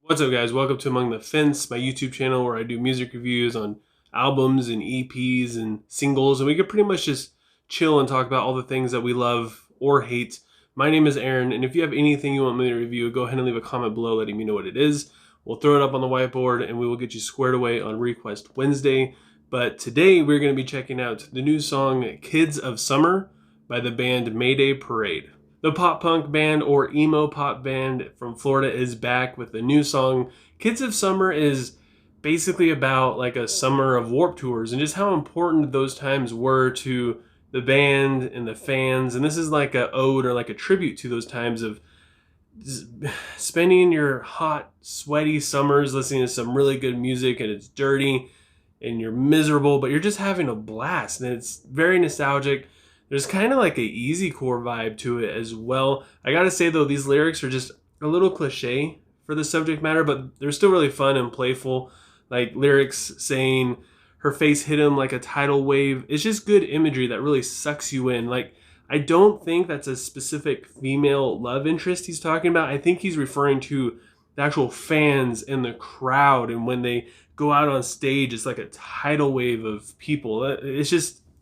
What's up, guys? Welcome to Among the Fence, my YouTube channel where I do music reviews on albums and EPs and singles, and we can pretty much just chill and talk about all the things that we love or hate. My name is Aaron, and if you have anything you want me to review, go ahead and leave a comment below letting me know what it is. We'll throw it up on the whiteboard, and we will get you squared away on Request Wednesday. But today, we're going to be checking out the new song Kids of Summer by the band Mayday Parade. The pop punk band or emo pop band from Florida is back with a new song. Kids of Summer is basically about like a summer of Warped Tours and just how important those times were to the band and the fans. And this is like a ode or like a tribute to those times of spending your hot, sweaty summers listening to some really good music, and it's dirty and you're miserable, but you're just having a blast, and it's very nostalgic. There's kind of like a easy core vibe to it as well. I gotta say though, these lyrics are just a little cliche for the subject matter, but they're still really fun and playful. Like lyrics saying her face hit him like a tidal wave. It's just good imagery that really sucks you in. Like, I don't think that's a specific female love interest he's talking about. I think he's referring to the actual fans in the crowd, and when they go out on stage, it's like a tidal wave of people.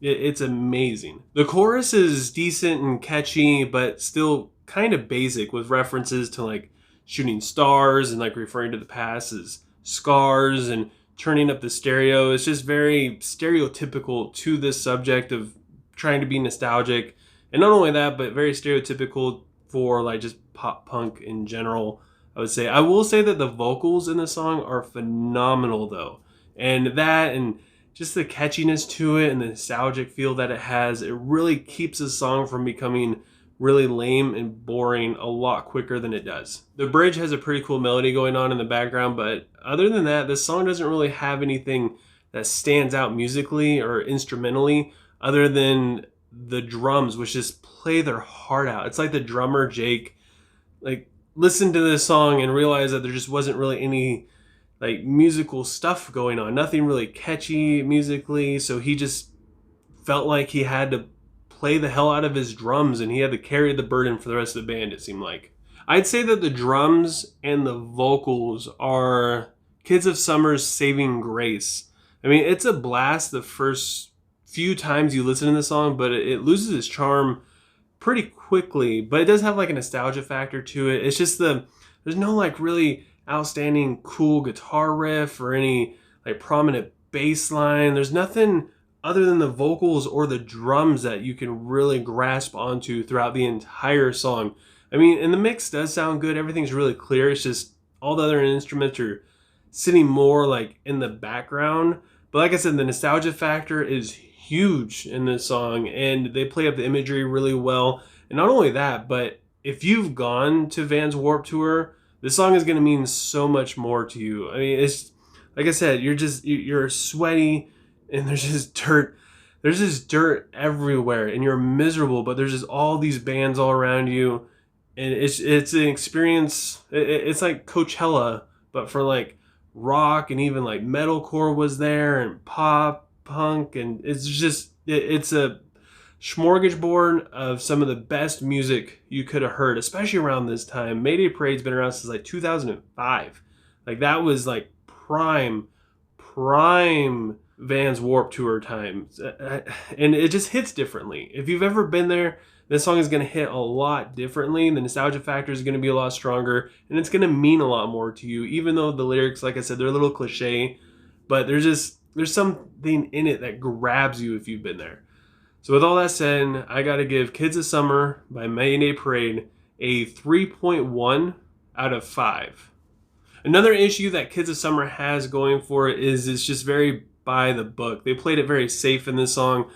It's amazing. The chorus is decent and catchy, but still kind of basic, with references to like shooting stars and like referring to the past as scars and turning up the stereo. It's just very stereotypical to this subject of trying to be nostalgic. And not only that, but very stereotypical for like just pop punk in general, I would say. I will say that the vocals in the song are phenomenal though. And just the catchiness to it and the nostalgic feel that it has, it really keeps the song from becoming really lame and boring a lot quicker than it does. The bridge has a pretty cool melody going on in the background, but other than that, this song doesn't really have anything that stands out musically or instrumentally other than the drums, which just play their heart out. It's like the drummer, Jake, like listened to this song and realized that there just wasn't really any like musical stuff going on, nothing really catchy musically, so he just felt like he had to play the hell out of his drums, and he had to carry the burden for the rest of the band, it seemed like. I'd say that the drums and the vocals are Kids of Summer's saving grace. I mean, it's a blast the first few times you listen to the song, but it loses its charm pretty quickly. But it does have like a nostalgia factor to it. It's just there's no like really outstanding cool guitar riff or any like prominent bass line. There's nothing other than the vocals or the drums that you can really grasp onto throughout the entire song. I mean, and the mix does sound good. Everything's really clear. It's just all the other instruments are sitting more like in the background. But like I said, the nostalgia factor is huge in this song, and they play up the imagery really well. And not only that, but if you've gone to Van's Warped Tour, this song is going to mean so much more to you. I mean, it's like I said, you're sweaty and there's just dirt. There's just dirt everywhere and you're miserable, but there's just all these bands all around you. And it's an experience. It's like Coachella, but for like rock, and even like metalcore was there, and pop, punk, and it's a smorgasbord of some of the best music you could have heard, especially around this time. Mayday Parade's been around since like 2005. Like that was like prime Vans Warped Tour time. And it just hits differently. If you've ever been there, this song is going to hit a lot differently. The nostalgia factor is going to be a lot stronger, and it's going to mean a lot more to you, even though the lyrics, like I said, they're a little cliche, but there's something in it that grabs you if you've been there. So with all that said, I got to give Kids of Summer by Mayday Parade a 3.1 out of 5. Another issue that Kids of Summer has going for it is it's just very by the book. They played it very safe in this song.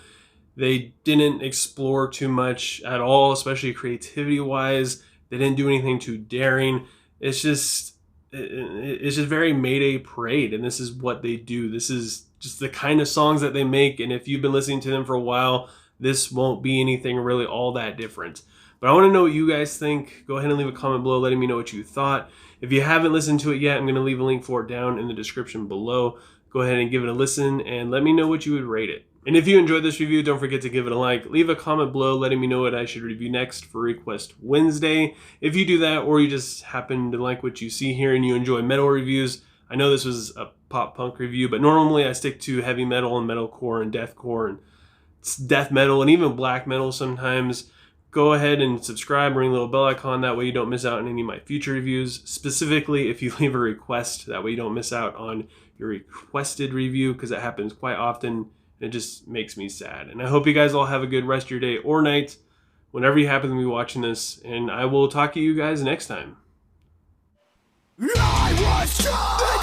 They didn't explore too much at all, especially creativity-wise. They didn't do anything too daring. It's just very Mayday Parade, and this is what they do. This is just the kind of songs that they make, and if you've been listening to them for a while, this won't be anything really all that different. But I want to know what you guys think. Go ahead and leave a comment below letting me know what you thought. If you haven't listened to it yet, I'm going to leave a link for it down in the description below. Go ahead and give it a listen and let me know what you would rate it. And if you enjoyed this review, don't forget to give it a like. Leave a comment below letting me know what I should review next for Request Wednesday. If you do that, or you just happen to like what you see here and you enjoy metal reviews, I know this was a pop punk review, but normally I stick to heavy metal and metalcore and deathcore and death metal and even black metal sometimes. Go ahead and subscribe, ring the little bell icon, that way you don't miss out on any of my future reviews. Specifically, if you leave a request, that way you don't miss out on your requested review, because it happens quite often. It just makes me sad. And I hope you guys all have a good rest of your day or night, whenever you happen to be watching this. And I will talk to you guys next time. I was trying.